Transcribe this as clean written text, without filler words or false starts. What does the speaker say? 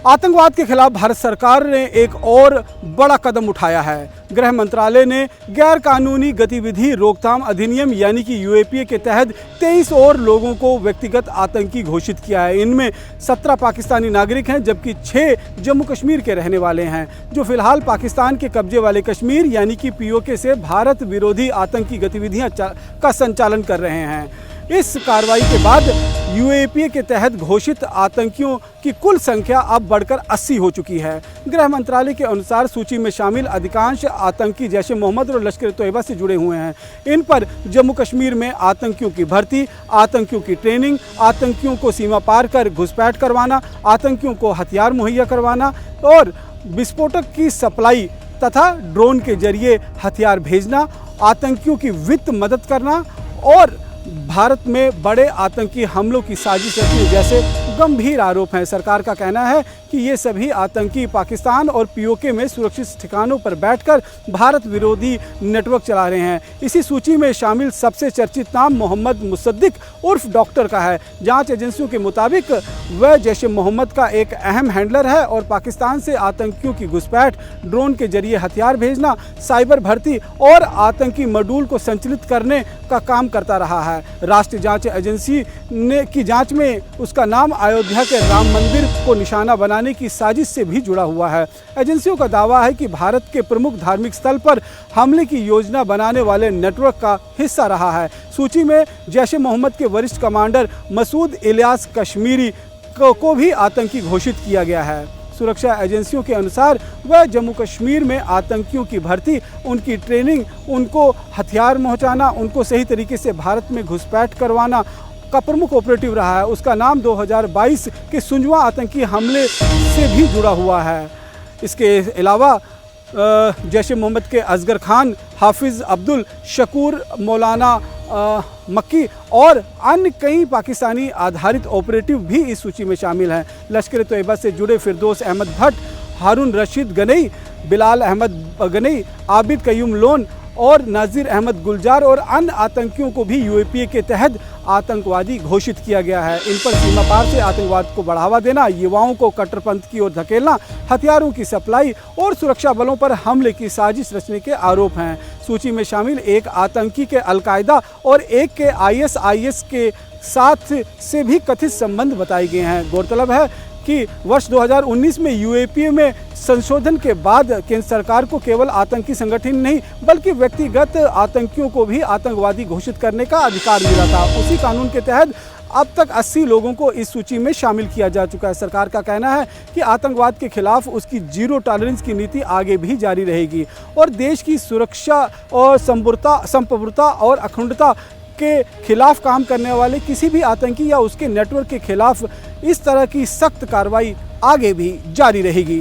आतंकवाद के खिलाफ भारत सरकार ने एक और बड़ा कदम उठाया है। गृह मंत्रालय ने गैर कानूनी गतिविधि रोकथाम अधिनियम यानी कि यूएपीए के तहत 23 और लोगों को व्यक्तिगत आतंकी घोषित किया है। इनमें 17 पाकिस्तानी नागरिक हैं, जबकि 6 जम्मू कश्मीर के रहने वाले हैं, जो फिलहाल पाकिस्तान के कब्जे वाले कश्मीर यानी कि पीओके से भारत विरोधी आतंकी गतिविधियां का संचालन कर रहे हैं। इस कार्रवाई के बाद यूएपीए के तहत घोषित आतंकियों की कुल संख्या अब बढ़कर 80 हो चुकी है। गृह मंत्रालय के अनुसार सूची में शामिल अधिकांश आतंकी जैश ए मोहम्मद और लश्कर ए तोयबा से जुड़े हुए हैं। इन पर जम्मू कश्मीर में आतंकियों की भर्ती, आतंकियों की ट्रेनिंग, आतंकियों को सीमा पार कर घुसपैठ करवाना, आतंकियों को हथियार मुहैया करवाना और विस्फोटक की सप्लाई तथा ड्रोन के जरिए हथियार भेजना, आतंकियों की वित्त मदद करना और भारत में बड़े आतंकी हमलों की साजिश रचने जैसे गंभीर आरोप हैं। सरकार का कहना है कि ये सभी आतंकी पाकिस्तान और पीओके में सुरक्षित ठिकानों पर बैठकर भारत विरोधी नेटवर्क चला रहे हैं। इसी सूची में शामिल सबसे चर्चित नाम मोहम्मद मुसद्दिक उर्फ डॉक्टर का है। जांच एजेंसियों के मुताबिक वह जैश ए मोहम्मद का एक अहम हैंडलर है और पाकिस्तान से आतंकियों की घुसपैठ, ड्रोन के जरिए हथियार भेजना, साइबर भर्ती और आतंकी मॉड्यूल को संचालित करने का काम करता रहा है। राष्ट्रीय जांच एजेंसी की जांच में उसका नाम अयोध्या के राम मंदिर को निशाना बनाने की साजिश से भी जुड़ा हुआ है। एजेंसियों का दावा है कि भारत के प्रमुख धार्मिक स्थल पर हमले की योजना बनाने वाले नेटवर्क का हिस्सा रहा है। सूची में जैश ए मोहम्मद के वरिष्ठ कमांडर मसूद इलियास कश्मीरी को भी आतंकी घोषित किया गया है। सुरक्षा एजेंसियों के अनुसार वह जम्मू कश्मीर में आतंकियों की भर्ती, उनकी ट्रेनिंग, उनको हथियार पहुंचाना, उनको सही तरीके से भारत में घुसपैठ करवाना का प्रमुख ऑपरेटिव रहा है। उसका नाम 2022 के सुंजवा आतंकी हमले से भी जुड़ा हुआ है। इसके अलावा जैश ए मोहम्मद के असगर खान, हाफिज़ अब्दुल शकूर, मौलाना मक्की और अन्य कई पाकिस्तानी आधारित ऑपरेटिव भी इस सूची में शामिल हैं। लश्कर ए तोयबा से जुड़े फिरदौस अहमद भट्ट, हारून रशीद गनई, बिलाल अहमद गनई, आबिद कयूम लोन और नाज़िर अहमद गुलजार और अन्य आतंकियों को भी यूएपीए के तहत आतंकवादी घोषित किया गया है। इन पर सीमा पार से आतंकवाद को बढ़ावा देना, युवाओं को कट्टरपंथ की ओर धकेलना, हथियारों की सप्लाई और सुरक्षा बलों पर हमले की साजिश रचने के आरोप हैं। सूची में शामिल एक आतंकी के अलकायदा और एक के आईएसआईएस के साथ से भी कथित संबंध बताए गए हैं। गौरतलब है कि वर्ष 2019 में यूएपीए में संशोधन के बाद केंद्र सरकार को केवल आतंकी संगठन नहीं बल्कि व्यक्तिगत आतंकियों को भी आतंकवादी घोषित करने का अधिकार मिला था। उसी कानून के तहत अब तक 80 लोगों को इस सूची में शामिल किया जा चुका है। सरकार का कहना है कि आतंकवाद के खिलाफ उसकी जीरो टॉलरेंस की नीति आगे भी जारी रहेगी और देश की सुरक्षा और संप्रभुता और अखंडता के खिलाफ काम करने वाले किसी भी आतंकी या उसके नेटवर्क के खिलाफ इस तरह की सख्त कार्रवाई आगे भी जारी रहेगी।